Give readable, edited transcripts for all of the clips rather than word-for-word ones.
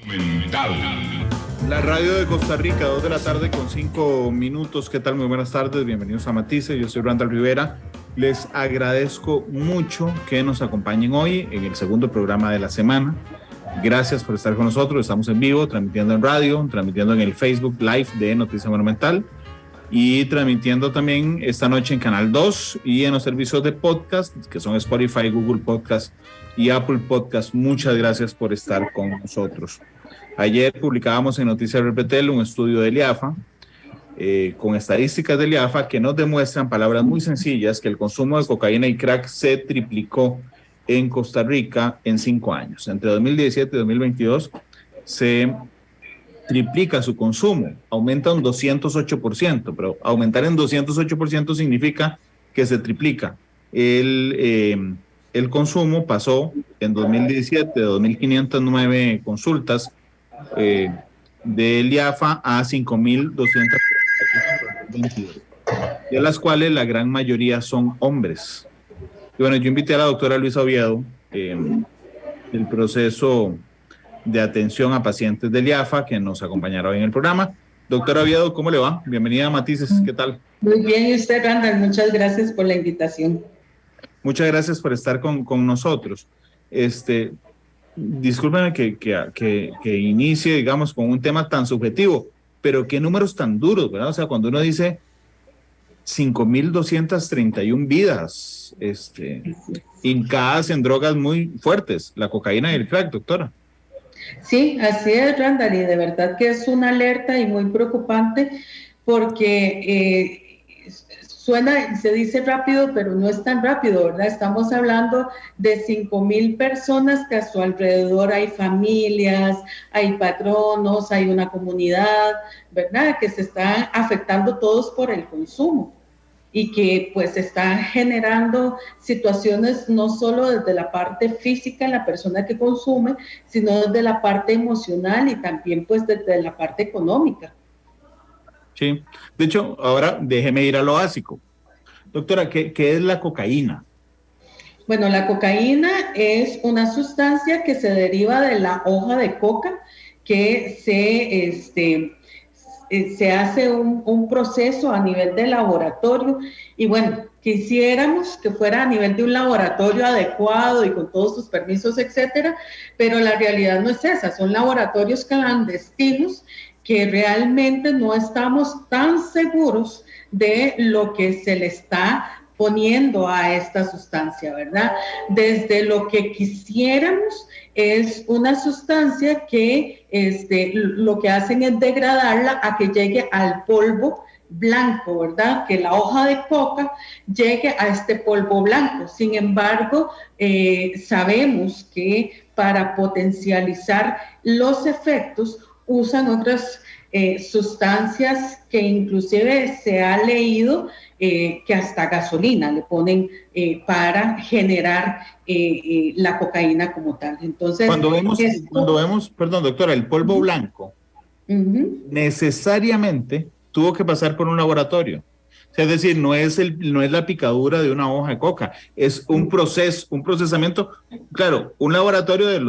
Mental. La radio de Costa Rica, 2 de la tarde con 5 minutos. ¿Qué tal? Muy buenas tardes, bienvenidos a Matices. Yo soy Randall Rivera. Les agradezco mucho que nos acompañen hoy en el segundo programa de la semana. Gracias por estar con nosotros. Estamos en vivo, transmitiendo en radio, transmitiendo en el Facebook Live de Noticia Monumental y transmitiendo también esta noche en Canal 2 y en los servicios de podcast, que son Spotify, Google Podcast y Apple Podcast. Muchas gracias por estar con nosotros. Ayer publicábamos en Noticias Repetel un estudio del IAFA con estadísticas del IAFA que nos demuestran, palabras muy sencillas, que el consumo de cocaína y crack se triplicó en Costa Rica en 5 años. Entre 2017 y 2022 se triplica su consumo, aumenta un 208%, pero aumentar en 208% significa que se triplica. El consumo pasó en 2017 de 2.509 consultas del IAFA a 5.222, de las cuales la gran mayoría son hombres. Y bueno, yo invité a la doctora Luisa Oviedo del proceso de atención a pacientes del IAFA, que nos acompañará hoy en el programa. Doctora Oviedo, ¿cómo le va? Bienvenida a Matices, ¿qué tal? Muy bien, y usted, Randall, muchas gracias por la invitación. Muchas gracias por estar con nosotros. Discúlpeme que inicie, digamos, con un tema tan subjetivo, pero qué números tan duros, ¿verdad? O sea, cuando uno dice 5.231 vidas hincadas en drogas muy fuertes, la cocaína y el crack, doctora. Sí, así es, Randall, y de verdad que es una alerta y muy preocupante porque suena, se dice rápido, pero no es tan rápido, ¿verdad? Estamos hablando de 5,000 personas que a su alrededor hay familias, hay patronos, hay una comunidad, ¿verdad? Que se están afectando todos por el consumo y que pues están generando situaciones no solo desde la parte física en la persona que consume, sino desde la parte emocional y también pues desde la parte económica. Sí, de hecho, ahora déjeme ir a lo básico. Doctora, ¿qué es la cocaína? Bueno, la cocaína es una sustancia que se deriva de la hoja de coca, que se hace un proceso a nivel de laboratorio y bueno, quisiéramos que fuera a nivel de un laboratorio adecuado y con todos sus permisos, etcétera, pero la realidad no es esa, son laboratorios clandestinos que realmente no estamos tan seguros de lo que se le está poniendo a esta sustancia, ¿verdad? Desde lo que quisiéramos es una sustancia que lo que hacen es degradarla a que llegue al polvo blanco, ¿verdad? Que la hoja de coca llegue a este polvo blanco. Sin embargo, sabemos que para potencializar los efectos usan otras sustancias que inclusive se ha leído que hasta gasolina le ponen para generar la cocaína como tal. Entonces, cuando vemos, perdón, doctora, el polvo blanco, necesariamente tuvo que pasar por un laboratorio. O sea, es decir, no es la picadura de una hoja de coca, es un procesamiento. Claro, un laboratorio de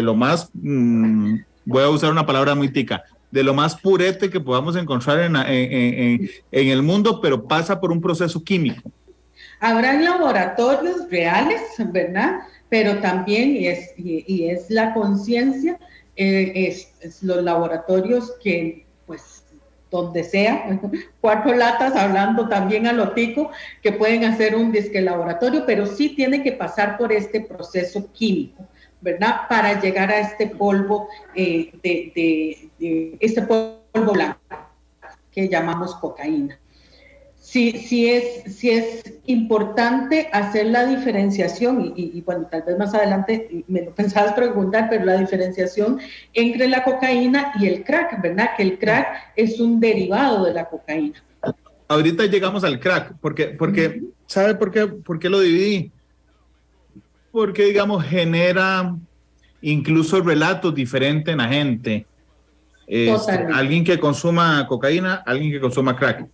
lo más, voy a usar una palabra muy tica, de lo más purete que podamos encontrar en el mundo, pero pasa por un proceso químico. Habrán laboratorios reales, ¿verdad? Pero también, y es la conciencia, los laboratorios que, pues, donde sea, 4 latas hablando también a lo tico, que pueden hacer un disque laboratorio, pero sí tiene que pasar por este proceso químico, ¿verdad? Para llegar a este polvo, este polvo blanco que llamamos cocaína. Sí es importante hacer la diferenciación y bueno, tal vez más adelante me lo pensabas preguntar, pero la diferenciación entre la cocaína y el crack, ¿verdad? Que el crack es un derivado de la cocaína. Ahorita llegamos al crack, porque ¿sabe por qué lo dividí? Porque, digamos, genera incluso relatos diferentes en la gente. Alguien que consuma cocaína, alguien que consuma crack.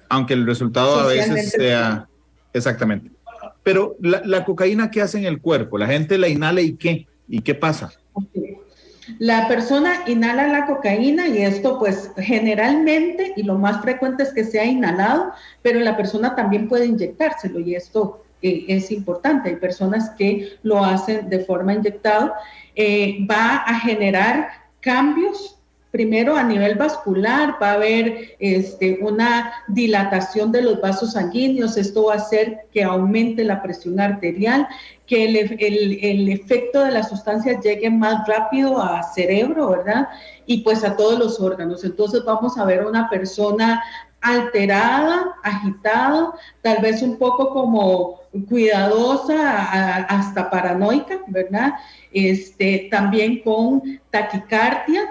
Aunque el resultado a veces sea exactamente. Pero la cocaína, ¿qué hace en el cuerpo? La gente la inhala ¿y qué? ¿Y qué pasa? Okay. La persona inhala la cocaína y esto pues generalmente y lo más frecuente es que sea inhalado, pero la persona también puede inyectárselo y esto es importante. Hay personas que lo hacen de forma inyectada. Va a generar cambios. Primero, a nivel vascular, va a haber una dilatación de los vasos sanguíneos. Esto va a hacer que aumente la presión arterial, que el efecto de la sustancia llegue más rápido al cerebro, ¿verdad? Y pues a todos los órganos. Entonces vamos a ver a una persona alterada, agitada, tal vez un poco como cuidadosa, hasta paranoica, ¿verdad? También con taquicardia,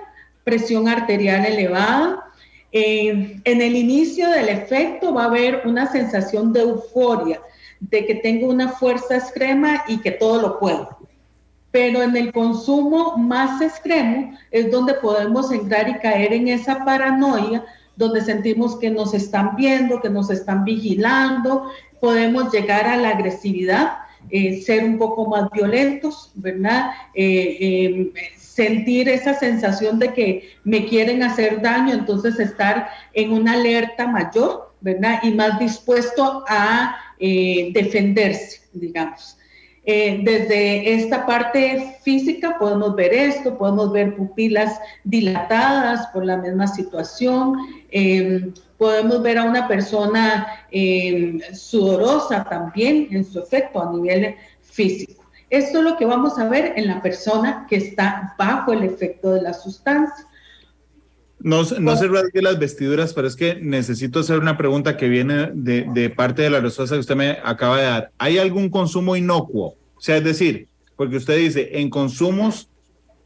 presión arterial elevada. En el inicio del efecto va a haber una sensación de euforia, de que tengo una fuerza extrema y que todo lo puedo. Pero en el consumo más extremo es donde podemos entrar y caer en esa paranoia, donde sentimos que nos están viendo, que nos están vigilando, podemos llegar a la agresividad, ser un poco más violentos, ¿verdad? Sentir esa sensación de que me quieren hacer daño, entonces estar en una alerta mayor, ¿verdad? Y más dispuesto a defenderse, digamos. Desde esta parte física podemos ver esto, podemos ver pupilas dilatadas por la misma situación, podemos ver a una persona sudorosa también en su efecto a nivel físico. Esto es lo que vamos a ver en la persona que está bajo el efecto de la sustancia. No se rasgue las vestiduras, pero es que necesito hacer una pregunta que viene de parte de la respuesta que usted me acaba de dar. ¿Hay algún consumo inocuo? O sea, es decir, porque usted dice, en consumos,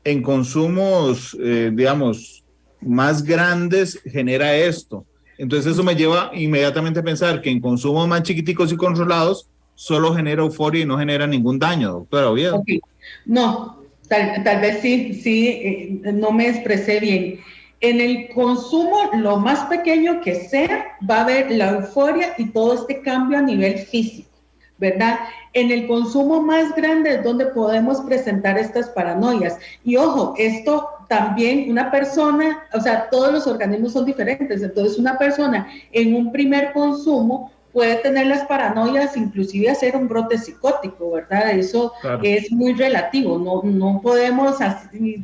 digamos, más grandes genera esto. Entonces eso me lleva inmediatamente a pensar que en consumos más chiquiticos y controlados solo genera euforia y no genera ningún daño, doctora Oviedo. Okay. No, tal vez sí, no me expresé bien. En el consumo, lo más pequeño que sea, va a haber la euforia y todo este cambio a nivel físico, ¿verdad? En el consumo más grande es donde podemos presentar estas paranoias. Y ojo, esto también una persona, o sea, todos los organismos son diferentes, entonces una persona en un primer consumo puede tener las paranoias, inclusive hacer un brote psicótico, ¿verdad? Eso claro. Es muy relativo, no podemos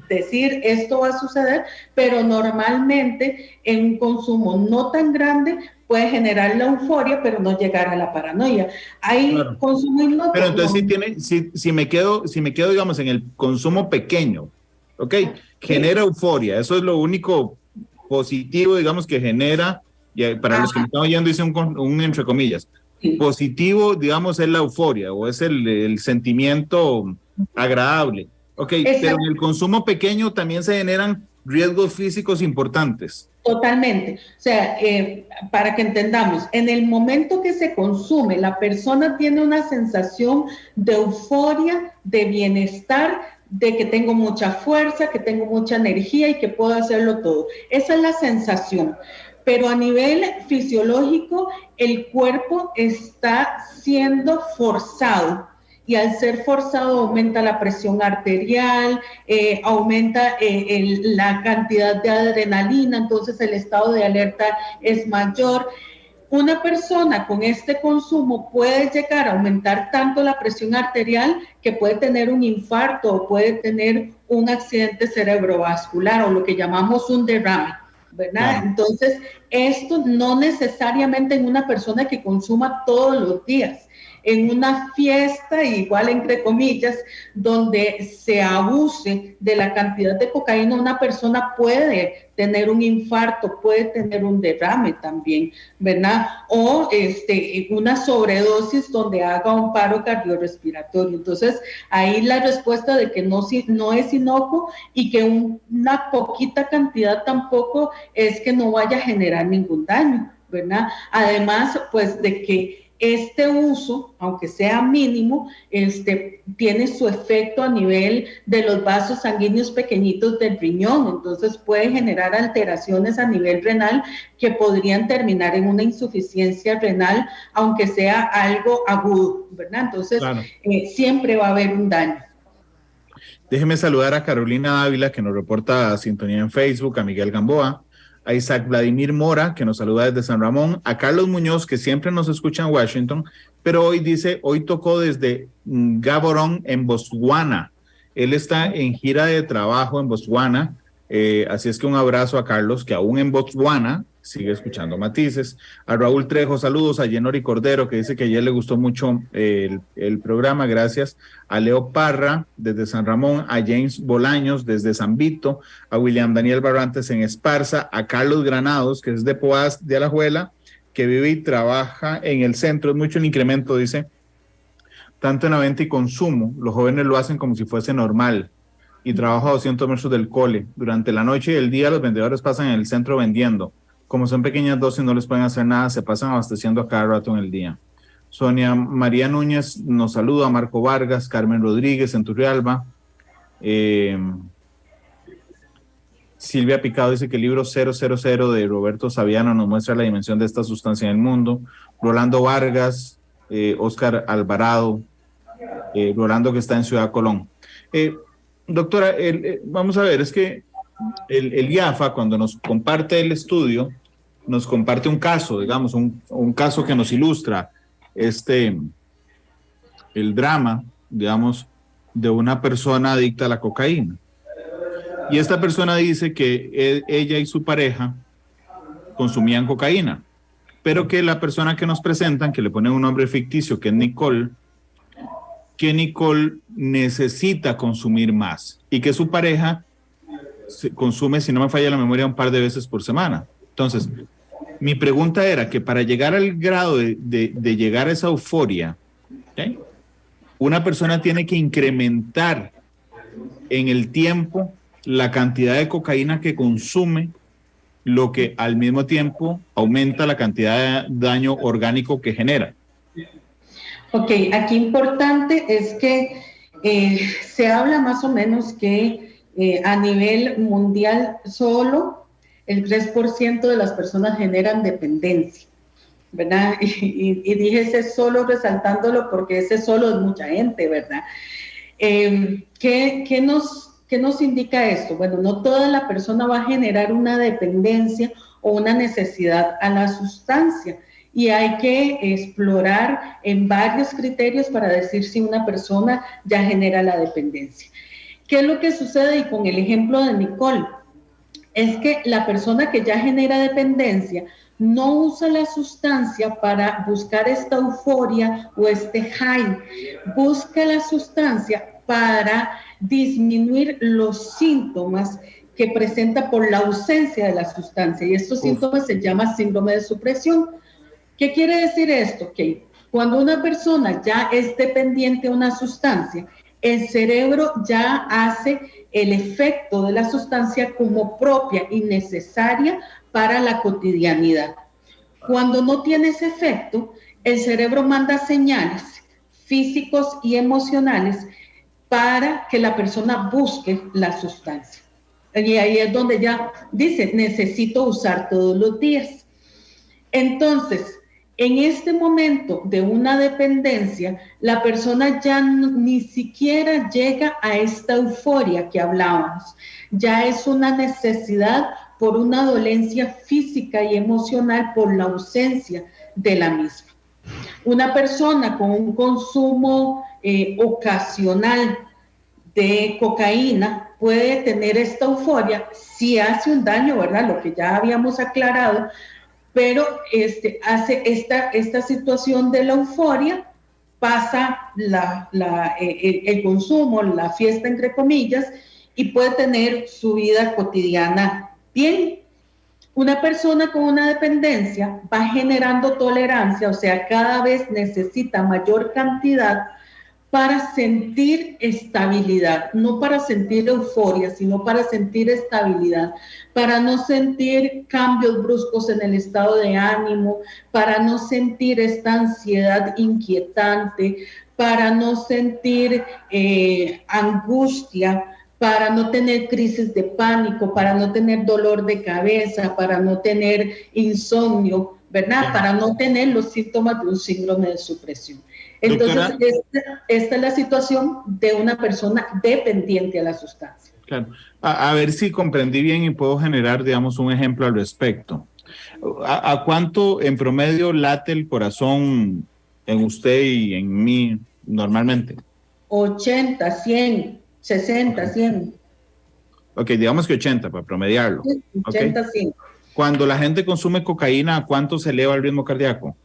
decir esto va a suceder, pero normalmente en un consumo no tan grande puede generar la euforia, pero no llegar a la paranoia. Hay claro. Consumo inocuo. Pero entonces si me quedo, digamos, en el consumo pequeño, ¿ok? Genera euforia, eso es lo único positivo, digamos, que genera. Y para los que me están oyendo, hice un entre comillas. Sí. Positivo, digamos, es la euforia o es el sentimiento agradable. Ok, exacto. Pero en el consumo pequeño también se generan riesgos físicos importantes. Totalmente. O sea, para que entendamos, en el momento que se consume, la persona tiene una sensación de euforia, de bienestar, de que tengo mucha fuerza, que tengo mucha energía y que puedo hacerlo todo. Esa es la sensación. Pero a nivel fisiológico, el cuerpo está siendo forzado y al ser forzado aumenta la presión arterial, aumenta la cantidad de adrenalina, entonces el estado de alerta es mayor. Una persona con este consumo puede llegar a aumentar tanto la presión arterial que puede tener un infarto o puede tener un accidente cerebrovascular o lo que llamamos un derrame. ¿Verdad? Claro. Entonces, esto no necesariamente en una persona que consuma todos los días. En una fiesta, igual entre comillas, donde se abuse de la cantidad de cocaína, una persona puede tener un infarto, puede tener un derrame también, ¿verdad? O una sobredosis donde haga un paro cardiorrespiratorio. Entonces, ahí la respuesta de que no es inocuo y que una poquita cantidad tampoco es que no vaya a generar ningún daño, ¿verdad? Además, pues de que este uso, aunque sea mínimo, tiene su efecto a nivel de los vasos sanguíneos pequeñitos del riñón, entonces puede generar alteraciones a nivel renal que podrían terminar en una insuficiencia renal, aunque sea algo agudo, ¿verdad? Entonces, claro. Siempre va a haber un daño. Déjeme saludar a Carolina Dávila, que nos reporta sintonía en Facebook, a Miguel Gamboa, a Isaac Vladimir Mora, que nos saluda desde San Ramón, a Carlos Muñoz, que siempre nos escucha en Washington, pero hoy dice, hoy tocó desde Gaborone, en Botswana. Él está en gira de trabajo en Botswana, así es que un abrazo a Carlos, que aún en Botswana sigue escuchando Matices. A Raúl Trejo, saludos. A Yenori Cordero, que dice que ayer le gustó mucho el programa, gracias. A Leo Parra, desde San Ramón. A James Bolaños, desde San Vito. A William Daniel Barrantes en Esparza. A Carlos Granados, que es de Poás de Alajuela, que vive y trabaja en el centro. Es mucho el incremento, dice, tanto en la venta y consumo. Los jóvenes lo hacen como si fuese normal. Y trabaja a 200 metros del cole. Durante la noche y el día los vendedores pasan en el centro vendiendo. Como son pequeñas dosis, no les pueden hacer nada, se pasan abasteciendo a cada rato en el día. Sonia María Núñez nos saluda, Marco Vargas, Carmen Rodríguez en Turrialba. Silvia Picado dice que el libro 000 de Roberto Saviano nos muestra la dimensión de esta sustancia en el mundo. Rolando Vargas, Oscar Alvarado, Rolando, que está en Ciudad Colón. Doctora, vamos a ver, es que el IAFA, cuando nos comparte el estudio, nos comparte un caso, digamos, un caso que nos ilustra el drama, digamos, de una persona adicta a la cocaína. Y esta persona dice que ella y su pareja consumían cocaína, pero que la persona que nos presentan, que le ponen un nombre ficticio, que es Nicole, que Nicole necesita consumir más y que su pareja consume, si no me falla la memoria, un par de veces por semana. Entonces, mi pregunta era que para llegar al grado de llegar a esa euforia, ¿okay?, una persona tiene que incrementar en el tiempo la cantidad de cocaína que consume, lo que al mismo tiempo aumenta la cantidad de daño orgánico que genera. Ok, aquí importante es que se habla más o menos que a nivel mundial solo el 3% de las personas generan dependencia, ¿verdad? Y dije ese solo resaltándolo porque ese solo es mucha gente, ¿verdad? ¿Qué nos indica esto? Bueno, no toda la persona va a generar una dependencia o una necesidad a la sustancia, y hay que explorar en varios criterios para decir si una persona ya genera la dependencia. ¿Qué es lo que sucede? Y con el ejemplo de Nicole, es que la persona que ya genera dependencia no usa la sustancia para buscar esta euforia o este high, busca la sustancia para disminuir los síntomas que presenta por la ausencia de la sustancia, y estos síntomas se llaman síndrome de supresión. ¿Qué quiere decir esto? Que cuando una persona ya es dependiente de una sustancia, el cerebro ya hace el efecto de la sustancia como propia y necesaria para la cotidianidad. Cuando no tiene ese efecto, el cerebro manda señales físicos y emocionales para que la persona busque la sustancia. Y ahí es donde ya dice, necesito usar todos los días. Entonces, en este momento de una dependencia, la persona ya ni siquiera llega a esta euforia que hablábamos. Ya es una necesidad por una dolencia física y emocional por la ausencia de la misma. Una persona con un consumo ocasional de cocaína puede tener esta euforia si hace un daño, ¿verdad? Lo que ya habíamos aclarado, pero hace esta situación de la euforia, pasa el consumo, la fiesta entre comillas, y puede tener su vida cotidiana bien. Una persona con una dependencia va generando tolerancia, o sea, cada vez necesita mayor cantidad para sentir estabilidad, no para sentir euforia, sino para sentir estabilidad, para no sentir cambios bruscos en el estado de ánimo, para no sentir esta ansiedad inquietante, para no sentir angustia, para no tener crisis de pánico, para no tener dolor de cabeza, para no tener insomnio, ¿verdad? Para no tener los síntomas de un síndrome de supresión. Entonces, Doctora, esta es la situación de una persona dependiente a la sustancia. claro, a ver si comprendí bien y puedo generar, digamos, un ejemplo al respecto. ¿A cuánto en promedio late el corazón en usted y en mí normalmente? 80, 100, 60, Ok, 100. ok, digamos que 80 para promediarlo. Ok. 80, 100. Cuando la gente consume cocaína, ¿a cuánto se eleva el ritmo cardíaco?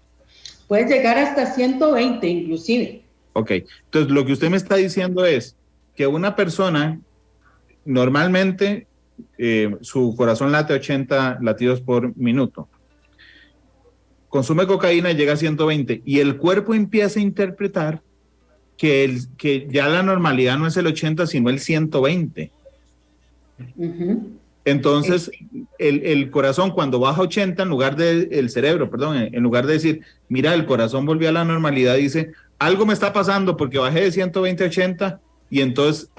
Puede llegar hasta 120 inclusive. Ok, entonces lo que usted me está diciendo es que una persona normalmente su corazón late 80 latidos por minuto, consume cocaína y llega a 120 y el cuerpo empieza a interpretar que ya la normalidad no es el 80 sino el 120. Entonces, el corazón cuando baja 80, en lugar de, el cerebro, perdón, en lugar de decir, mira, el corazón volvió a la normalidad, dice, algo me está pasando porque bajé de 120 a 80 y entonces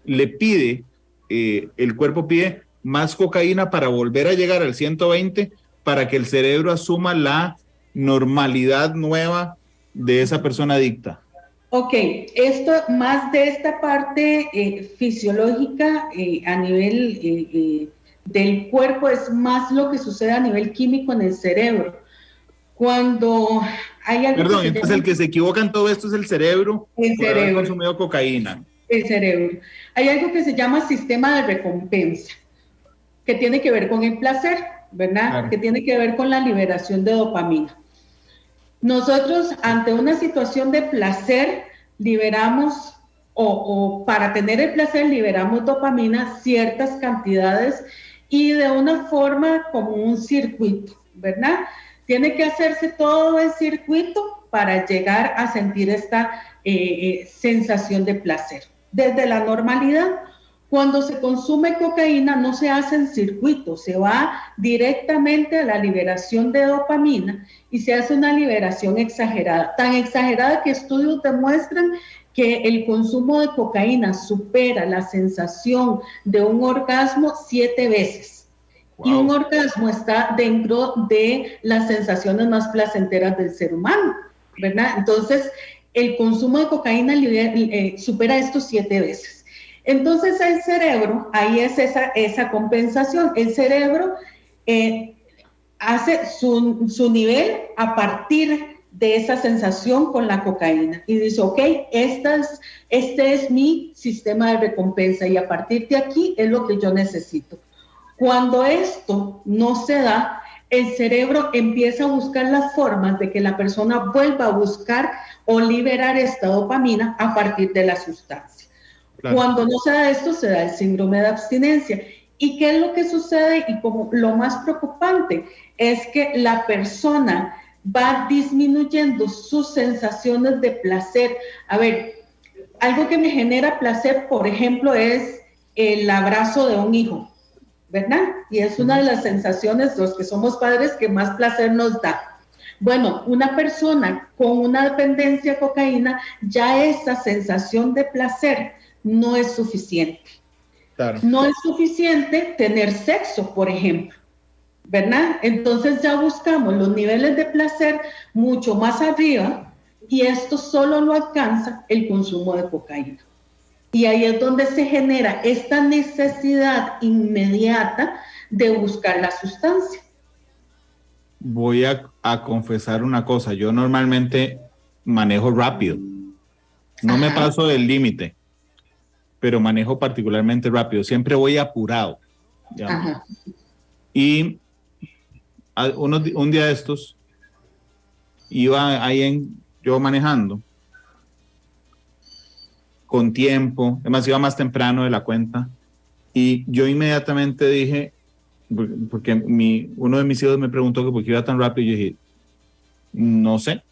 le pide, el cuerpo pide más cocaína para volver a llegar al 120 para que el cerebro asuma la normalidad nueva de esa persona adicta. Ok, esto más de esta parte fisiológica a nivel del cuerpo es más lo que sucede a nivel químico en el cerebro. Cuando hay algo que Perdón, se entonces llama el que se equivoca en todo esto es el cerebro el por haber cerebro, consumido cocaína. el cerebro. Hay algo que se llama sistema de recompensa, que tiene que ver con el placer, ¿verdad? Claro. Que tiene que ver con la liberación de dopamina. Nosotros, ante una situación de placer, liberamos, o para tener el placer, liberamos dopamina, ciertas cantidades, y de una forma como un circuito, ¿verdad? Tiene que hacerse todo el circuito para llegar a sentir esta sensación de placer. Desde la normalidad, cuando se consume cocaína no se hace en circuito, se va directamente a la liberación de dopamina y se hace una liberación exagerada, tan exagerada que estudios demuestran que el consumo de cocaína supera la sensación de un orgasmo 7 veces. Wow. Y un orgasmo está dentro de las sensaciones más placenteras del ser humano, ¿verdad? Entonces, el consumo de cocaína supera estos 7 veces. Entonces el cerebro, ahí es esa compensación, el cerebro hace su nivel a partir de esa sensación con la cocaína y dice, ok, este es mi sistema de recompensa y a partir de aquí es lo que yo necesito. Cuando esto no se da, el cerebro empieza a buscar las formas de que la persona vuelva a buscar o liberar esta dopamina a partir de la sustancia. Claro. Cuando no se da esto, se da el síndrome de abstinencia. ¿Y qué es lo que sucede? Y como lo más preocupante es que la persona va disminuyendo sus sensaciones de placer. A ver, algo que me genera placer, por ejemplo, es el abrazo de un hijo, ¿verdad? Y es una de las sensaciones, los que somos padres, que más placer nos da. Bueno, una persona con una dependencia a cocaína, ya esa sensación de placer no es suficiente. Claro. No es suficiente tener sexo, por ejemplo, ¿verdad? Entonces ya buscamos los niveles de placer mucho más arriba y esto solo lo alcanza el consumo de cocaína. Y ahí es donde se genera esta necesidad inmediata de buscar la sustancia. Voy a confesar una cosa, yo normalmente manejo rápido, no me paso del límite, pero manejo particularmente rápido, siempre voy apurado. Y un día de estos, iba ahí yo manejando, con tiempo, además iba más temprano de la cuenta, y yo inmediatamente dije, porque uno de mis hijos me preguntó que por qué iba tan rápido, y yo dije, no sé,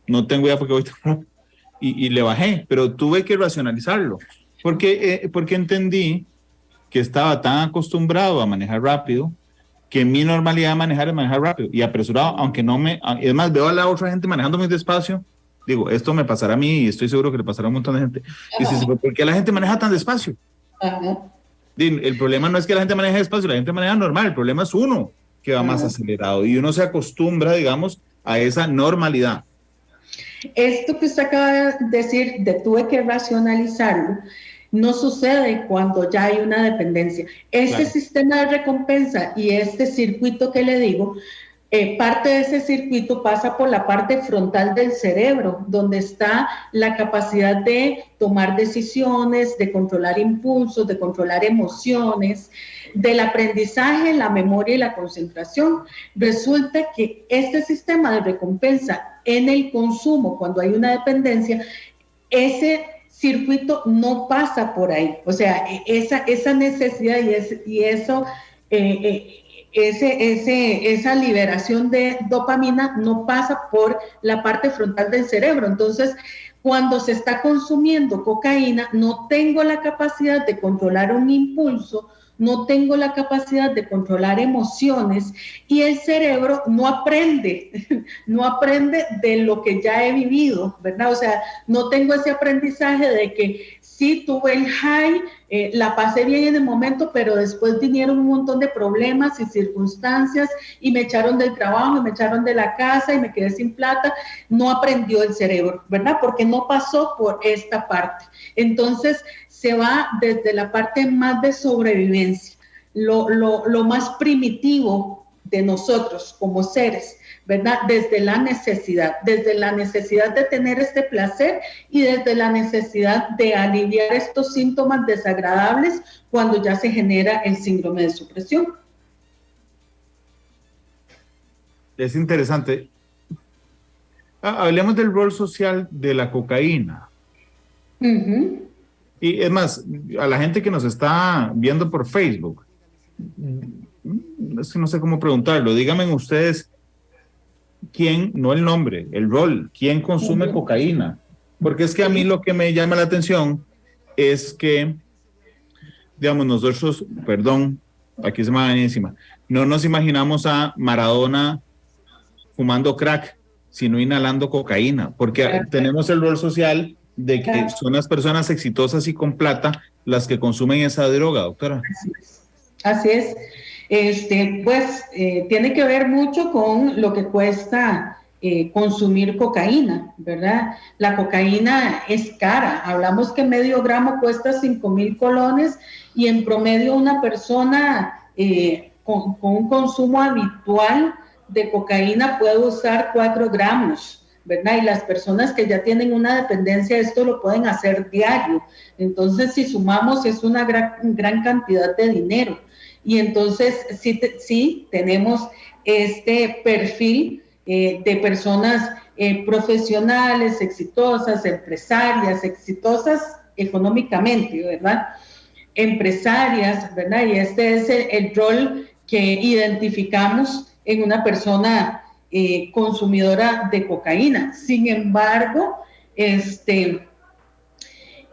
no tengo idea por qué voy tan rápido. Y le bajé, pero tuve que racionalizarlo, porque entendí que estaba tan acostumbrado a manejar rápido, que mi normalidad de manejar es manejar rápido y apresurado, aunque no me... Es más, veo a la otra gente manejando muy despacio, digo, esto me pasará a mí y estoy seguro que le pasará a un montón de gente. Y dices, ¿por qué la gente maneja tan despacio? El problema no es que la gente maneje despacio, la gente maneja normal, el problema es uno que va más acelerado y uno se acostumbra, digamos, a esa normalidad. Esto que usted acaba de decir, de tuve que racionalizarlo, no sucede cuando ya hay una dependencia. Este Claro. sistema de recompensa y este circuito que le digo, parte de ese circuito pasa por la parte frontal del cerebro, donde está la capacidad de tomar decisiones, de controlar impulsos, de controlar emociones, del aprendizaje, la memoria y la concentración. Resulta que este sistema de recompensa en el consumo, cuando hay una dependencia, ese circuito no pasa por ahí. O sea, esa necesidad y eso... esa liberación de dopamina no pasa por la parte frontal del cerebro. Entonces, cuando se está consumiendo cocaína, no tengo la capacidad de controlar un impulso, no tengo la capacidad de controlar emociones y el cerebro no aprende, no aprende de lo que ya he vivido, ¿verdad? O sea, no tengo ese aprendizaje de que sí tuve el high, la pasé bien en el momento, pero después vinieron un montón de problemas y circunstancias y me echaron del trabajo, y me echaron de la casa y me quedé sin plata. No aprendió el cerebro, ¿verdad? Porque no pasó por esta parte. Entonces se va desde la parte más de sobrevivencia, lo más primitivo de nosotros como seres, ¿verdad? Desde la necesidad de tener este placer y desde la necesidad de aliviar estos síntomas desagradables cuando ya se genera el síndrome de supresión. Es interesante. Hablemos del rol social de la cocaína. Y es más, a la gente que nos está viendo por Facebook, es que no sé cómo preguntarlo, díganme ustedes quién, no el nombre, el rol, quién consume cocaína. Porque es que a mí lo que me llama la atención es que, digamos, nosotros, perdón, aquí se me va encima, no nos imaginamos a Maradona fumando crack, sino inhalando cocaína, porque tenemos el rol social de que son las personas exitosas y con plata las que consumen esa droga, doctora. Así es. Pues tiene que ver mucho con lo que cuesta consumir cocaína, ¿verdad? La cocaína es cara. Hablamos que medio gramo cuesta 5,000 colones y en promedio una persona con un consumo habitual de cocaína puede usar 4 gramos. ¿Verdad? Y las personas que ya tienen una dependencia, esto lo pueden hacer diario. Entonces, si sumamos, es una gran cantidad de dinero. Y entonces, sí tenemos este perfil de personas profesionales, exitosas, empresarias, exitosas económicamente, ¿verdad? Empresarias, ¿verdad? Y este es el rol que identificamos en una persona consumidora de cocaína. Sin embargo,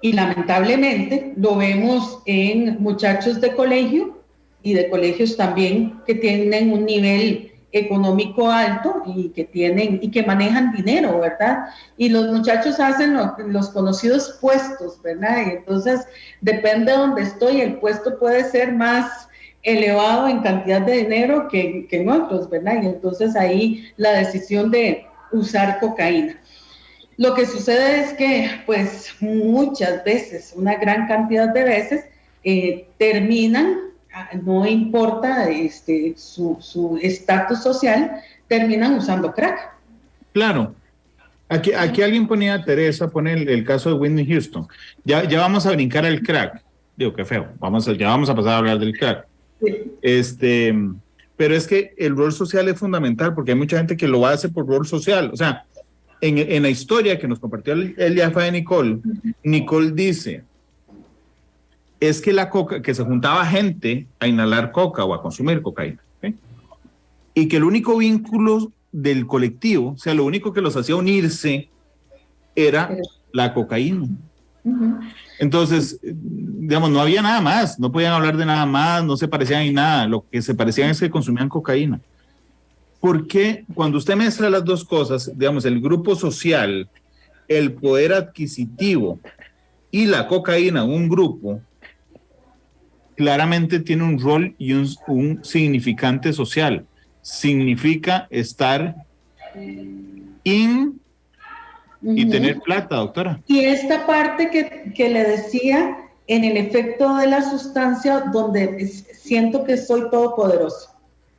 y lamentablemente lo vemos en muchachos de colegio y de colegios también que tienen un nivel económico alto y que manejan dinero, ¿verdad? Y los muchachos hacen los conocidos puestos, ¿verdad? Y entonces depende de donde estoy, el puesto puede ser más elevado en cantidad de dinero que en otros, ¿verdad? Y entonces ahí la decisión de usar cocaína. Lo que sucede es que, pues, muchas veces, una gran cantidad de veces, terminan, no importa su estatus social, terminan usando crack. Claro. Aquí alguien ponía, Teresa, pone el caso de Whitney Houston. Ya vamos a brincar al crack. Digo, qué feo. Ya vamos a pasar a hablar del crack. Sí. Pero es que el rol social es fundamental porque hay mucha gente que lo hace por rol social. O sea, en la historia que nos compartió el IAFA de Nicole, Nicole dice, es que que se juntaba gente a inhalar coca o a consumir cocaína, ¿okay? Y que el único vínculo del colectivo, o sea, lo único que los hacía unirse era la cocaína. Entonces, digamos, no había nada más, no podían hablar de nada más, no se parecían en nada, lo que se parecían es que consumían cocaína. Porque cuando usted mezcla las dos cosas, digamos, el grupo social, el poder adquisitivo y la cocaína, un grupo, claramente tiene un rol y un significante social. Significa estar y tener plata, doctora. Y esta parte que le decía, en el efecto de la sustancia, donde siento que soy todopoderoso,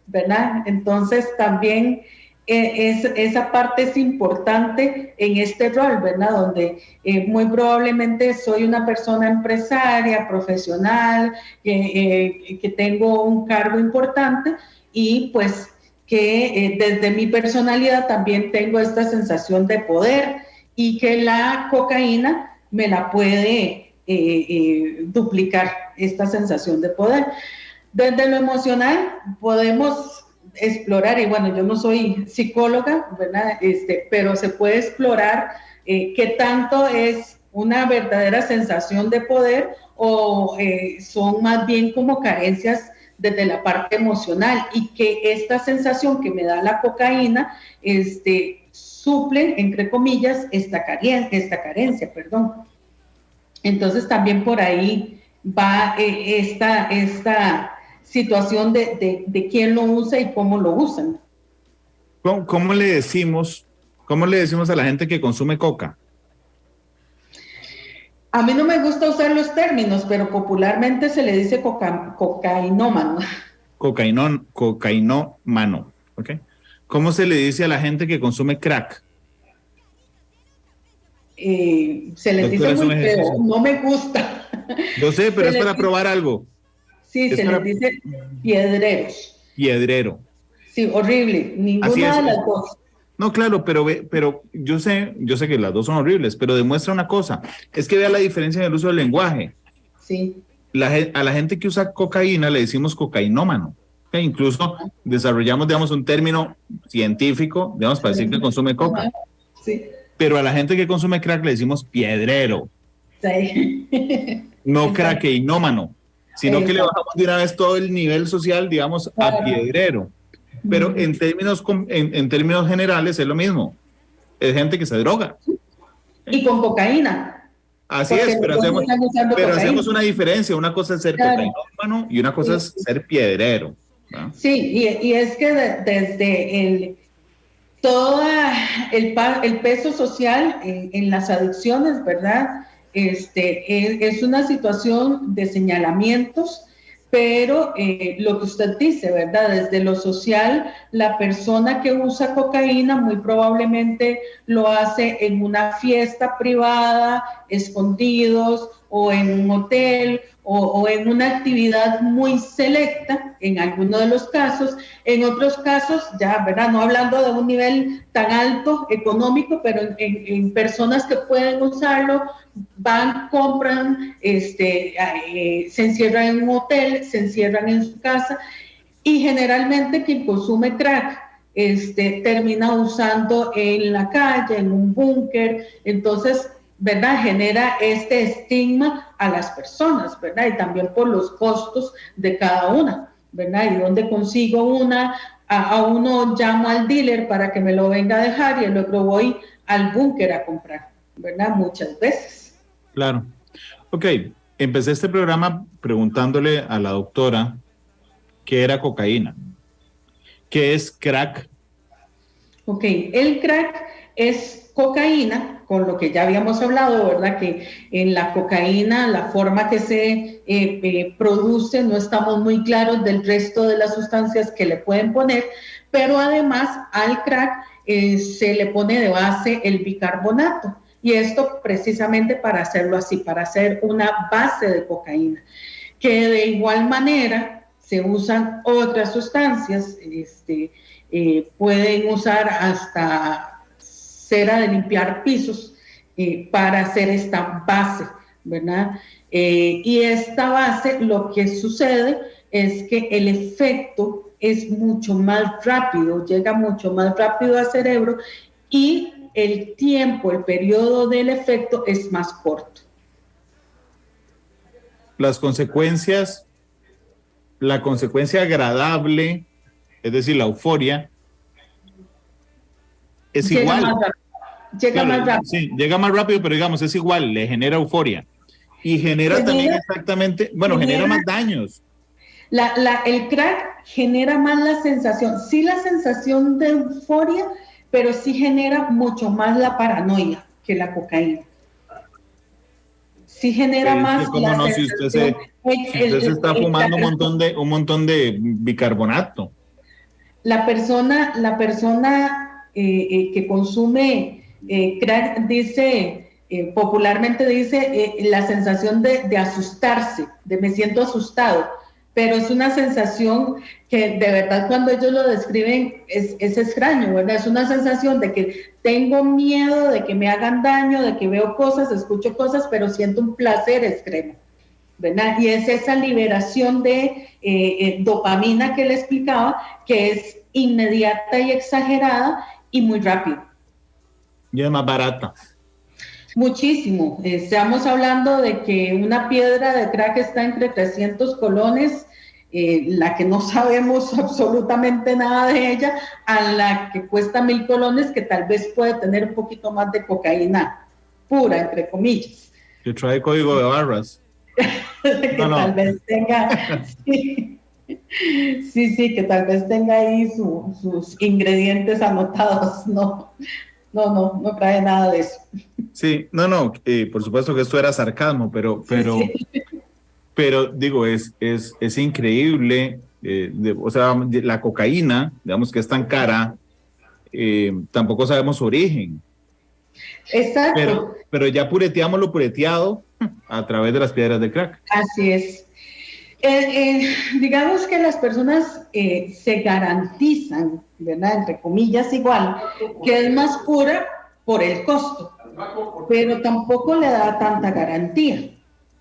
¿verdad? Entonces también esa parte es importante en este rol, ¿verdad? Donde muy probablemente soy una persona empresaria, profesional, que tengo un cargo importante y pues que desde mi personalidad también tengo esta sensación de poder y que la cocaína me la puede duplicar, esta sensación de poder. Desde lo emocional podemos explorar, y bueno, yo no soy psicóloga, ¿verdad? Pero se puede explorar qué tanto es una verdadera sensación de poder o son más bien como carencias desde la parte emocional, y que esta sensación que me da la cocaína suple, entre comillas, esta carencia, perdón. Entonces también por ahí va esta situación de quién lo usa y cómo lo usan. ¿Cómo le decimos a la gente que consume coca? A mí no me gusta usar los términos, pero popularmente se le dice cocainómano. Cocainómano, ¿ok? ¿Cómo se le dice a la gente que consume crack? Se les dice muy feo, no me gusta. Yo sé, pero es para probar algo. Sí, se les dice piedreros. Piedrero. Sí, horrible, ninguna de las dos. No, claro, pero yo sé que las dos son horribles, pero demuestra una cosa, es que vea la diferencia en el uso del lenguaje. Sí. A la gente que usa cocaína le decimos cocainómano. Incluso desarrollamos, digamos, un término científico, digamos, para decir que consume coca. Sí. Pero a la gente que consume crack le decimos piedrero. Sí. No craqueinómano, sino que le bajamos de una vez todo el nivel social, digamos, a piedrero. Pero en términos generales es lo mismo. Es gente que se droga. Y con cocaína. Así es, pero hacemos una diferencia. Una cosa es ser cocainómano y una cosa es ser piedrero, ¿no? Sí, y es que desde todo el peso social en las adicciones, ¿verdad? Es una situación de señalamientos, pero lo que usted dice, ¿verdad? Desde lo social, la persona que usa cocaína muy probablemente lo hace en una fiesta privada, escondidos, o en un hotel, o en una actividad muy selecta, en algunos de los casos. En otros casos, ya, ¿verdad? No hablando de un nivel tan alto económico, pero en personas que pueden usarlo, van, compran, se encierran en un hotel, se encierran en su casa, y generalmente quien consume crack termina usando en la calle, en un búnker. Entonces, ¿verdad? Genera este estigma a las personas, ¿verdad? Y también por los costos de cada una, ¿verdad? Y dónde consigo una, a uno llamo al dealer para que me lo venga a dejar y el otro voy al búnker a comprar, ¿verdad? Muchas veces. Claro. Ok, empecé este programa preguntándole a la doctora qué era cocaína. ¿Qué es crack? Ok, el crack es cocaína, con lo que ya habíamos hablado, ¿verdad? Que en la cocaína, la forma que se produce, no estamos muy claros del resto de las sustancias que le pueden poner, pero además al crack se le pone de base el bicarbonato. Y esto precisamente para hacerlo así, para hacer una base de cocaína. Que de igual manera se usan otras sustancias, pueden usar hasta cera de limpiar pisos para hacer esta base, ¿verdad? Y esta base, lo que sucede es que el efecto es mucho más rápido, llega mucho más rápido al cerebro y el tiempo, el periodo del efecto es más corto. Las consecuencias, la consecuencia agradable, es decir, la euforia, es igual. Llega más rápido. Sí, llega más rápido, pero digamos, es igual, le genera euforia. Y genera también exactamente, bueno, genera más daños. El crack genera más la sensación, sí la sensación de euforia, pero sí genera mucho más la paranoia, que la cocaína. Sí genera más ¿Cómo la no? sensación, Si usted se está fumando un montón de bicarbonato. La persona que consume crack dice, popularmente dice, la sensación de asustarse, de me siento asustado, pero es una sensación que de verdad cuando ellos lo describen es extraño, ¿verdad? Es una sensación de que tengo miedo de que me hagan daño, de que veo cosas, escucho cosas, pero siento un placer extremo, ¿verdad? Y es esa liberación de dopamina que le explicaba, que es inmediata y exagerada y muy rápida. Y es más barata. Muchísimo. Estamos hablando de que una piedra de crack está entre 300 colones, la que no sabemos absolutamente nada de ella, a la que cuesta 1000 colones, que tal vez puede tener un poquito más de cocaína pura, entre comillas. Que trae código de barras. Que tal vez tenga, sí, que tal vez tenga ahí sus ingredientes anotados. No trae nada de eso. Sí, por supuesto que esto era sarcasmo, pero digo, es increíble, o sea, la cocaína, digamos que es tan cara, tampoco sabemos su origen. Exacto. Pero ya pureteamos lo pureteado a través de las piedras de crack. Así es. Digamos que las personas se garantizan, ¿verdad? Entre comillas igual, que es más pura por el costo, pero tampoco le da tanta garantía,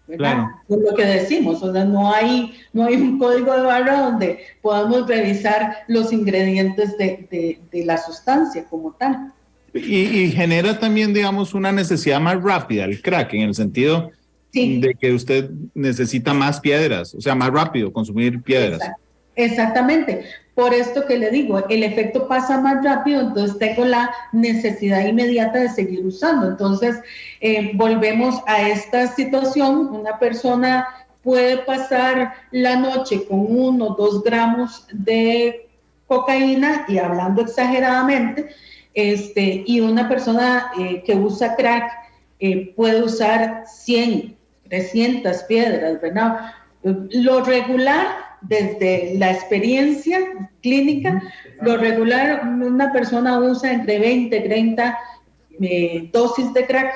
¿verdad? Claro. Por lo que decimos, o sea, no hay un código de barra donde podamos revisar los ingredientes de la sustancia como tal. Y genera también, digamos, una necesidad más rápida, el crack, en el sentido de que usted necesita más piedras, o sea, más rápido consumir piedras. Exactamente. Por esto que le digo, el efecto pasa más rápido, entonces tengo la necesidad inmediata de seguir usando. Entonces, volvemos a esta situación. Una persona puede pasar la noche con 1 o 2 gramos de cocaína, y hablando exageradamente, y una persona que usa crack puede usar 100, 300 piedras, ¿verdad? Lo regular, desde la experiencia clínica, lo regular, una persona usa entre 20 y 30 dosis de crack.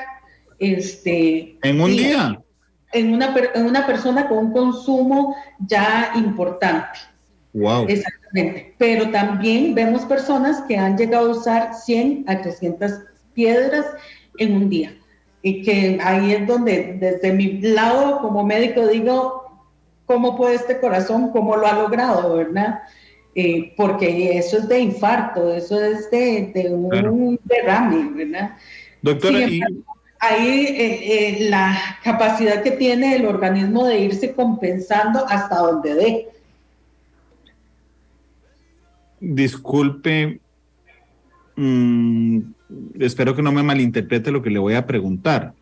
¿En un día? En una persona con un consumo ya importante. Wow. Exactamente. Pero también vemos personas que han llegado a usar 100 a 300 piedras en un día. Y que ahí es donde, desde mi lado como médico, digo, ¿cómo puede este corazón? ¿Cómo lo ha logrado, verdad? Porque eso es de infarto, eso es de un derrame, ¿verdad? Doctora, ahí la capacidad que tiene el organismo de irse compensando hasta donde dé. Disculpe, espero que no me malinterprete lo que le voy a preguntar.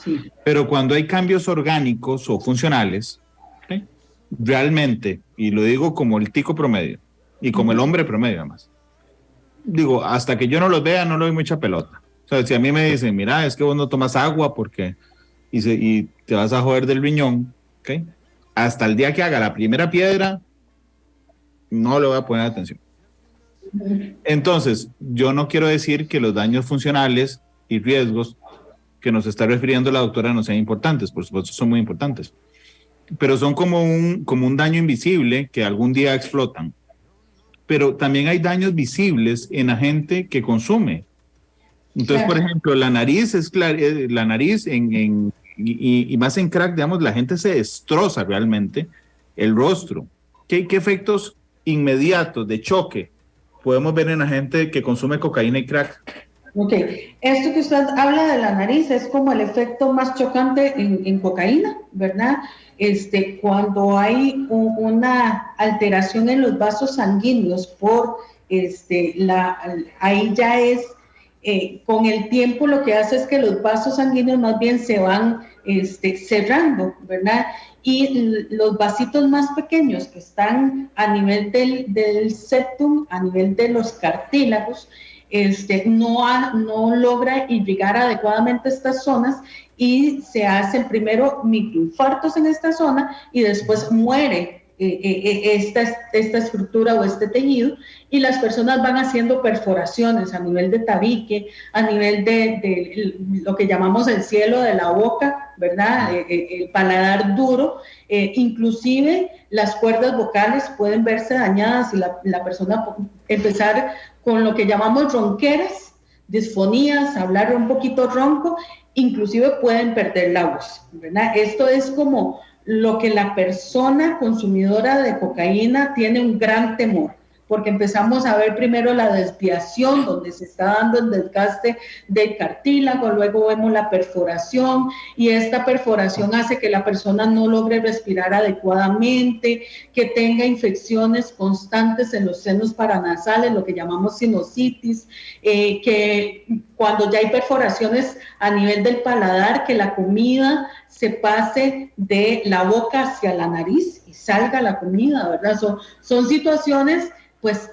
Sí. Pero cuando hay cambios orgánicos o funcionales, realmente, y lo digo como el tico promedio y como el hombre promedio además, digo, hasta que yo no los vea no le doy mucha pelota. O sea, si a mí me dicen, mira, es que vos no tomas agua porque y te vas a joder del riñón, ¿ok? Hasta el día que haga la primera piedra, no le voy a poner atención. Entonces, yo no quiero decir que los daños funcionales y riesgos que nos está refiriendo la doctora no sean importantes, por supuesto son muy importantes, pero son como un daño invisible que algún día explotan. Pero también hay daños visibles en la gente que consume. Entonces, claro, por ejemplo, la nariz la nariz y más en crack, digamos, la gente se destroza realmente el rostro. ¿Qué efectos inmediatos de choque podemos ver en la gente que consume cocaína y crack? Ok, esto que usted habla de la nariz es como el efecto más chocante en cocaína, ¿verdad? Cuando hay una alteración en los vasos sanguíneos por ahí ya es, con el tiempo lo que hace es que los vasos sanguíneos más bien se van cerrando, ¿verdad? Y los vasitos más pequeños que están a nivel del septum, a nivel de los cartílagos, no logra irrigar adecuadamente estas zonas y se hacen primero microinfartos en esta zona y después muere esta estructura o este tejido, y las personas van haciendo perforaciones a nivel de tabique, a nivel de lo que llamamos el cielo de la boca, ¿verdad? El paladar duro, inclusive las cuerdas vocales pueden verse dañadas y la persona empezar con lo que llamamos ronqueras, disfonías, hablar un poquito ronco, inclusive pueden perder la voz, ¿verdad? Esto es como lo que la persona consumidora de cocaína tiene un gran temor, porque empezamos a ver primero la desviación, donde se está dando el desgaste del cartílago, luego vemos la perforación, y esta perforación hace que la persona no logre respirar adecuadamente, que tenga infecciones constantes en los senos paranasales, lo que llamamos sinusitis, que cuando ya hay perforaciones a nivel del paladar, que la comida se pase de la boca hacia la nariz y salga la comida, ¿verdad? Son situaciones pues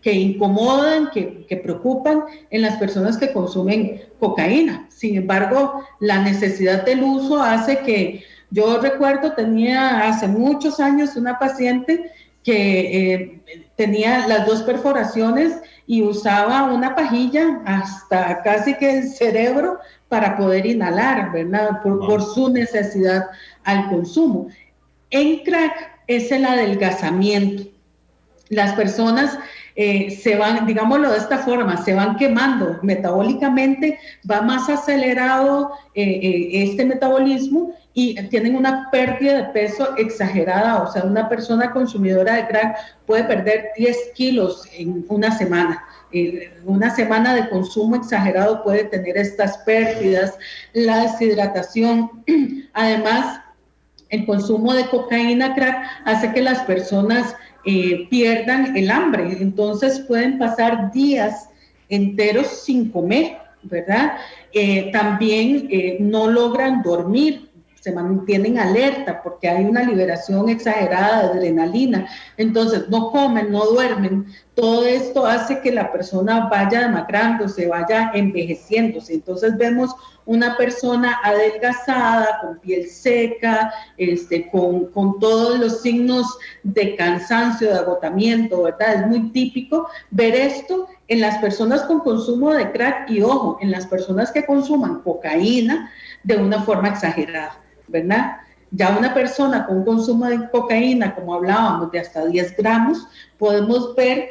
que incomodan, que preocupan en las personas que consumen cocaína. Sin embargo, la necesidad del uso hace que, yo recuerdo, tenía hace muchos años una paciente que tenía las dos perforaciones y usaba una pajilla hasta casi que el cerebro para poder inhalar, ¿verdad? Por su necesidad al consumo. En crack es el adelgazamiento. Las personas se van, digámoslo de esta forma, se van quemando metabólicamente, va más acelerado este metabolismo y tienen una pérdida de peso exagerada. O sea, una persona consumidora de crack puede perder 10 kilos en una semana. Una semana de consumo exagerado puede tener estas pérdidas, la deshidratación. Además, el consumo de cocaína crack hace que las personas pierdan el hambre, entonces pueden pasar días enteros sin comer, ¿verdad? También no logran dormir, se mantienen alerta porque hay una liberación exagerada de adrenalina, entonces no comen, no duermen. Todo esto hace que la persona vaya demacrándose, vaya envejeciéndose. Entonces vemos una persona adelgazada, con piel seca, con todos los signos de cansancio, de agotamiento, ¿verdad? Es muy típico ver esto en las personas con consumo de crack y, ojo, en las personas que consuman cocaína de una forma exagerada, ¿verdad? Ya una persona con consumo de cocaína, como hablábamos, de hasta 10 gramos, podemos ver,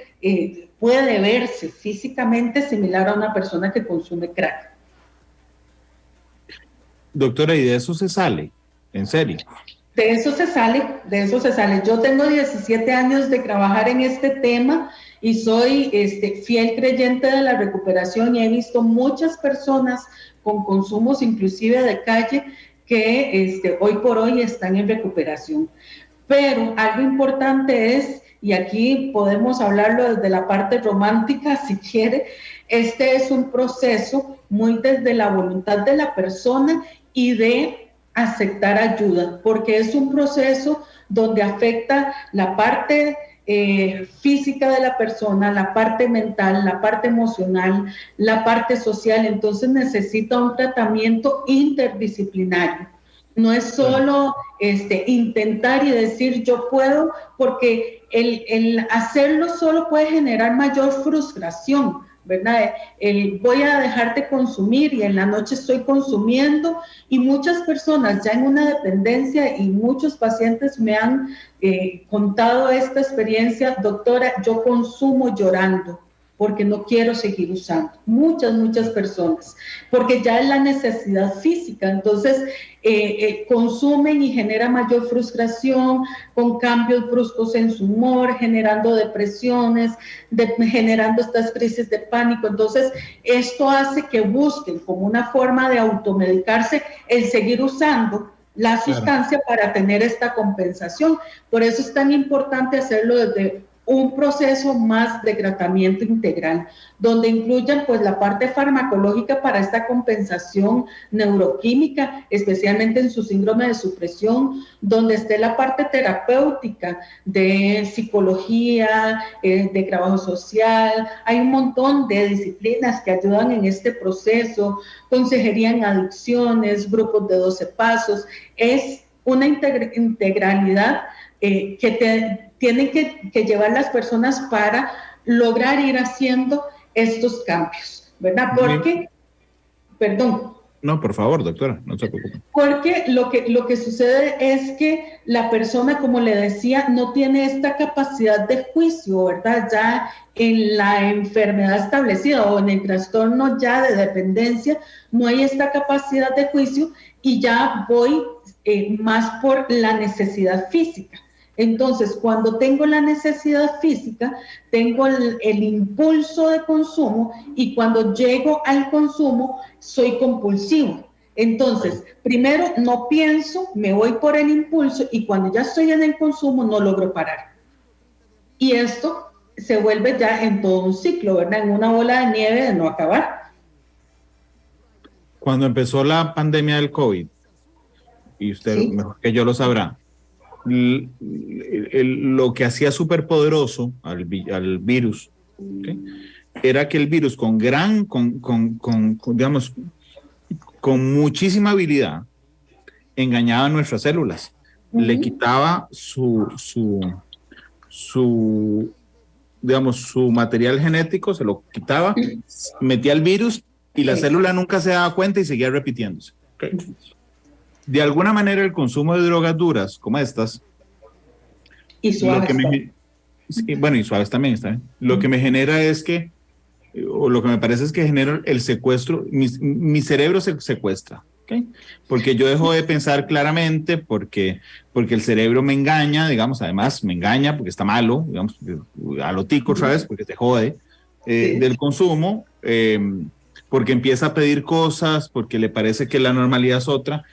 puede verse físicamente similar a una persona que consume crack. Doctora, ¿y de eso se sale? ¿En serio? De eso se sale, de eso se sale. Yo tengo 17 años de trabajar en este tema y soy fiel creyente de la recuperación, y he visto muchas personas con consumos inclusive de calle que hoy por hoy están en recuperación. Pero algo importante es, y aquí podemos hablarlo desde la parte romántica si quiere, este es un proceso muy desde la voluntad de la persona y de aceptar ayuda, porque es un proceso donde afecta la parte física de la persona, la parte mental, la parte emocional, la parte social. Entonces necesita un tratamiento interdisciplinario. No es solo intentar y decir yo puedo, porque el hacerlo solo puede generar mayor frustración, ¿verdad? Voy a dejar de consumir y en la noche estoy consumiendo, y muchas personas ya en una dependencia, y muchos pacientes me han contado esta experiencia: doctora, yo consumo llorando porque no quiero seguir usando. Muchas personas, porque ya es la necesidad física. Entonces consumen y genera mayor frustración, con cambios bruscos en su humor, generando depresiones, generando estas crisis de pánico. Entonces esto hace que busquen como una forma de automedicarse el seguir usando la sustancia para tener esta compensación. Por eso es tan importante hacerlo desde un proceso más de tratamiento integral, donde incluyan pues la parte farmacológica para esta compensación neuroquímica, especialmente en su síndrome de supresión, donde esté la parte terapéutica de psicología, de trabajo social. Hay un montón de disciplinas que ayudan en este proceso, consejería en adicciones, grupos de 12 pasos. Es una integralidad que tienen que llevar las personas para lograr ir haciendo estos cambios, ¿verdad? Porque, perdón. No, por favor, doctora, no se preocupe. Porque lo que sucede es que la persona, como le decía, no tiene esta capacidad de juicio, ¿verdad? Ya en la enfermedad establecida o en el trastorno ya de dependencia, no hay esta capacidad de juicio y ya voy más por la necesidad física. Entonces, cuando tengo la necesidad física, tengo el impulso de consumo y cuando llego al consumo, soy compulsivo. Entonces, primero no pienso, me voy por el impulso y cuando ya estoy en el consumo no logro parar. Y esto se vuelve ya en todo un ciclo, ¿verdad? En una bola de nieve de no acabar. Cuando empezó la pandemia del COVID, y usted ¿sí? Mejor que yo lo sabrá, lo que hacía súper poderoso al virus, ¿okay? Era que el virus digamos, con muchísima habilidad engañaba a nuestras células, le quitaba digamos, su material genético, se lo quitaba, metía el virus y la célula nunca se daba cuenta y seguía repitiéndose. ¿Okay? De alguna manera el consumo de drogas duras como estas, y suaves, bueno, y suaves también, está bien. Lo que me genera es que, o lo que me parece es que genera el secuestro, mi cerebro se secuestra, ¿okay? Porque yo dejo de pensar claramente, porque el cerebro me engaña, digamos, además me engaña porque está malo, digamos, a lo tico otra vez, porque te jode, del consumo, porque empieza a pedir cosas, porque le parece que la normalidad es otra.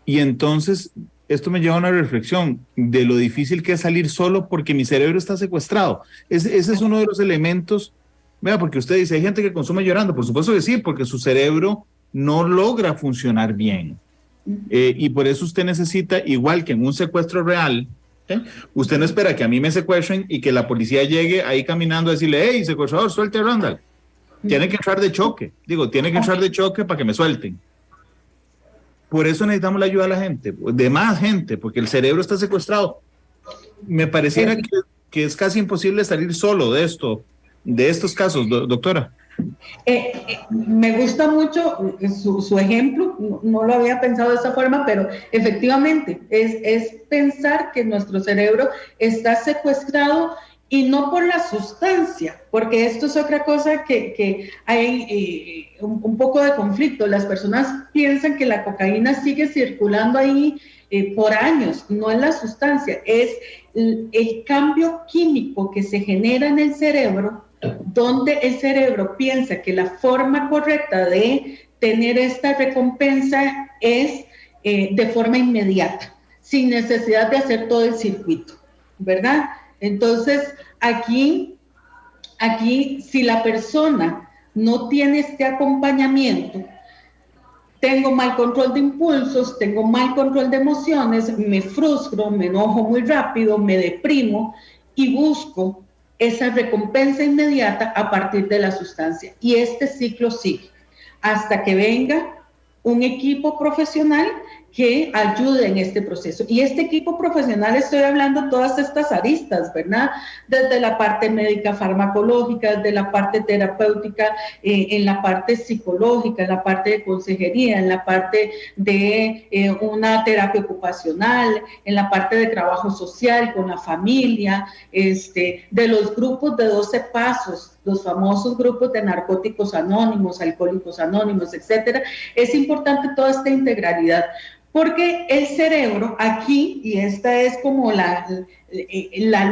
Y entonces esto me lleva a una reflexión de lo difícil que es salir solo porque mi cerebro está secuestrado. Ese es uno de los elementos. Vea, porque usted dice, hay gente que consume llorando. Por supuesto que sí, porque su cerebro no logra funcionar bien. Y por eso usted necesita, igual que en un secuestro real, usted no espera que a mí me secuestren y que la policía llegue ahí caminando a decirle, hey, secuestrador, suelte a Randall. Tiene que entrar de choque. Tiene que entrar de choque para que me suelten. Por eso necesitamos la ayuda de la gente, de más gente, porque el cerebro está secuestrado. Me pareciera que es casi imposible salir solo de estos casos, doctora. Me gusta mucho su ejemplo, no lo había pensado de esa forma, pero efectivamente es pensar que nuestro cerebro está secuestrado y no por la sustancia, porque esto es otra cosa que hay un poco de conflicto. Las personas piensan que la cocaína sigue circulando ahí por años, no es la sustancia, es el cambio químico que se genera en el cerebro, donde el cerebro piensa que la forma correcta de tener esta recompensa es de forma inmediata, sin necesidad de hacer todo el circuito, ¿verdad? Entonces, aquí, si la persona no tiene este acompañamiento, tengo mal control de impulsos, tengo mal control de emociones, me frustro, me enojo muy rápido, me deprimo y busco esa recompensa inmediata a partir de la sustancia. Y este ciclo sigue hasta que venga un equipo profesional que ayude en este proceso. Y este equipo profesional, estoy hablando todas estas aristas, ¿verdad? Desde la parte médica farmacológica, desde la parte terapéutica, en la parte psicológica, en la parte de consejería, en la parte de una terapia ocupacional, en la parte de trabajo social con la familia, de los grupos de 12 pasos, los famosos grupos de narcóticos anónimos, alcohólicos anónimos, etcétera. Es importante toda esta integralidad, porque el cerebro aquí, y esta es como la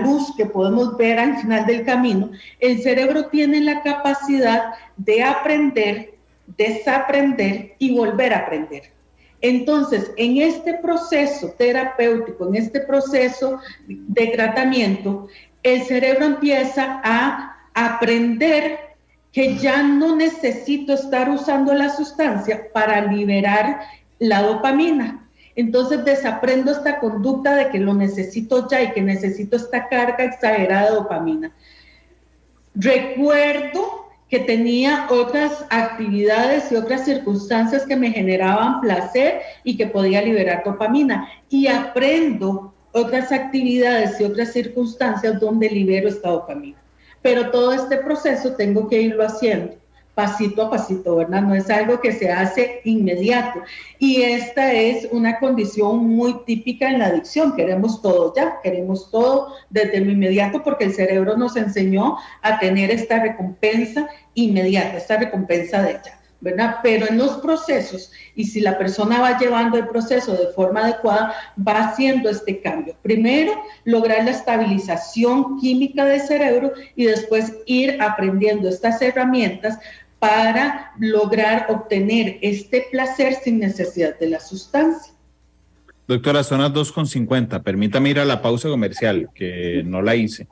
luz que podemos ver al final del camino, el cerebro tiene la capacidad de aprender, desaprender y volver a aprender. Entonces, en este proceso terapéutico, en este proceso de tratamiento, el cerebro empieza a aprender que ya no necesito estar usando la sustancia para liberar la dopamina. Entonces desaprendo esta conducta de que lo necesito ya y que necesito esta carga exagerada de dopamina. Recuerdo que tenía otras actividades y otras circunstancias que me generaban placer y que podía liberar dopamina. Y aprendo otras actividades y otras circunstancias donde libero esta dopamina. Pero todo este proceso tengo que irlo haciendo pasito a pasito, ¿verdad? No es algo que se hace inmediato. Y esta es una condición muy típica en la adicción. Queremos todo ya, queremos todo desde lo inmediato porque el cerebro nos enseñó a tener esta recompensa inmediata, esta recompensa de ya, ¿verdad? Pero en los procesos, y si la persona va llevando el proceso de forma adecuada, va haciendo este cambio. Primero, lograr la estabilización química del cerebro y después ir aprendiendo estas herramientas para lograr obtener este placer sin necesidad de la sustancia. Doctora, son las 2:50. Permítame ir a la pausa comercial, que no la hice.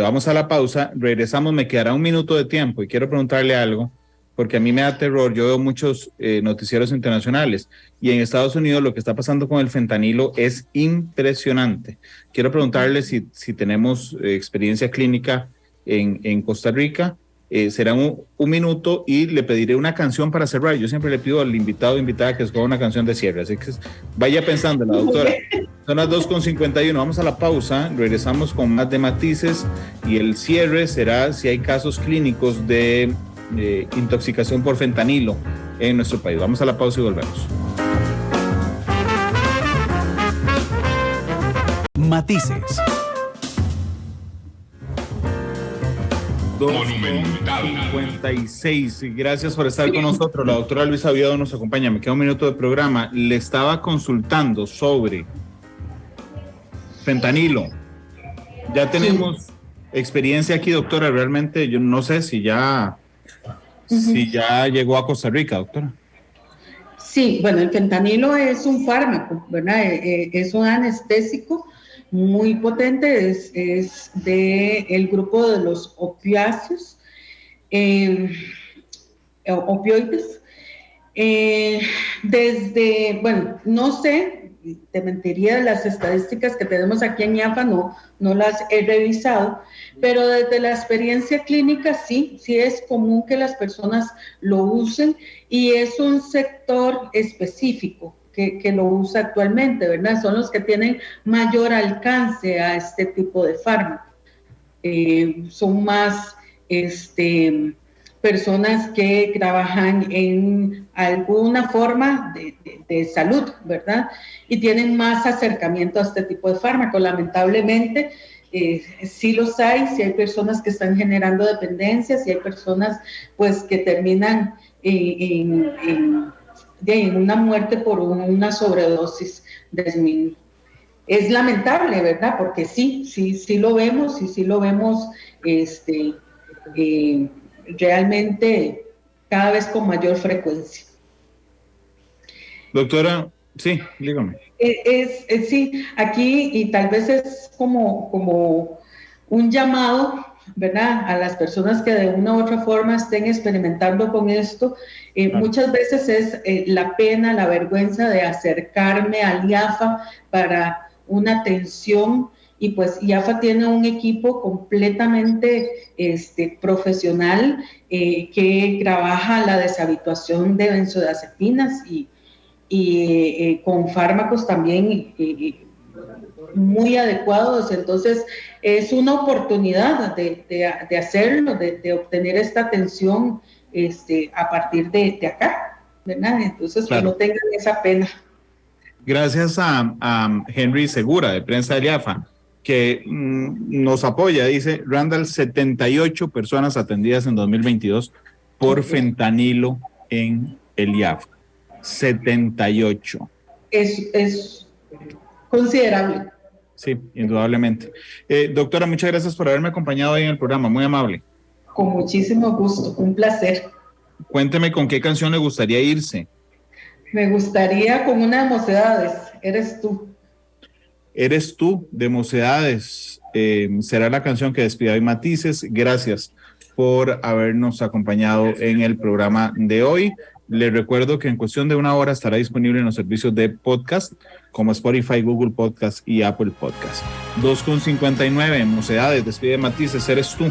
Vamos a la pausa, regresamos, me quedará un minuto de tiempo y quiero preguntarle algo, porque a mí me da terror. Yo veo muchos noticieros internacionales y en Estados Unidos lo que está pasando con el fentanilo es impresionante. Quiero preguntarle si tenemos experiencia clínica en Costa Rica. Será un minuto y le pediré una canción para cerrar. Yo siempre le pido al invitado o invitada que escoja una canción de cierre, así que vaya pensando la doctora. Son las 2:51, vamos a la pausa, regresamos con más de matices y el cierre será si hay casos clínicos de intoxicación por fentanilo en nuestro país. Vamos a la pausa y volvemos. Matices. 2:56. Gracias por estar con nosotros. La doctora Luisa Oviedo nos acompaña. Me queda un minuto de programa. Le estaba consultando sobre fentanilo. Ya tenemos experiencia aquí, doctora. Realmente yo no sé si ya llegó a Costa Rica, doctora. Sí, bueno, el fentanilo es un fármaco, ¿verdad? Es un anestésico muy potente, es del grupo de los opiáceos, opioides. Bueno, no sé, te mentiría, las estadísticas que tenemos aquí en IAFA no las he revisado, pero desde la experiencia clínica sí es común que las personas lo usen y es un sector específico que lo usa actualmente, ¿verdad? Son los que tienen mayor alcance a este tipo de fármaco. Son más personas que trabajan en alguna forma de salud, ¿verdad? Y tienen más acercamiento a este tipo de fármaco. Lamentablemente, sí los hay, sí hay personas que están generando dependencias, sí hay personas pues que terminan en una muerte por una sobredosis de esmil. Es lamentable, ¿verdad? Porque sí lo vemos y sí lo vemos realmente cada vez con mayor frecuencia. Doctora, sí, dígame. Sí, aquí y tal vez es como un llamado, ¿verdad? A las personas que de una u otra forma estén experimentando con esto. Muchas veces es la pena, la vergüenza de acercarme al IAFA para una atención y pues IAFA tiene un equipo completamente profesional que trabaja la deshabituación de benzodiazepinas y con fármacos también muy adecuados. Entonces es una oportunidad de hacerlo, de obtener esta atención a partir de acá, ¿verdad? Entonces claro, que no tengan esa pena. Gracias a Henry Segura de Prensa del IAFA que nos apoya. Dice Randall, 78 personas atendidas en 2022 por fentanilo en el IAFA. 78. Es considerable. Sí, indudablemente. Doctora, muchas gracias por haberme acompañado hoy en el programa, muy amable. Con muchísimo gusto, un placer. Cuénteme con qué canción le gustaría irse. Me gustaría con una de Mocedades, Eres tú. Eres tú, de Mocedades. Será la canción que despida hoy Matices. Gracias por habernos acompañado en el programa de hoy. Les recuerdo que en cuestión de una hora estará disponible en los servicios de podcast como Spotify, Google Podcast y Apple Podcast. 2:59, Mocedades, despide Matices, Eres tú.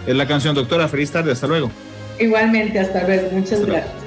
Es la canción, doctora. Feliz tarde, hasta luego. Igualmente, hasta luego. Muchas gracias.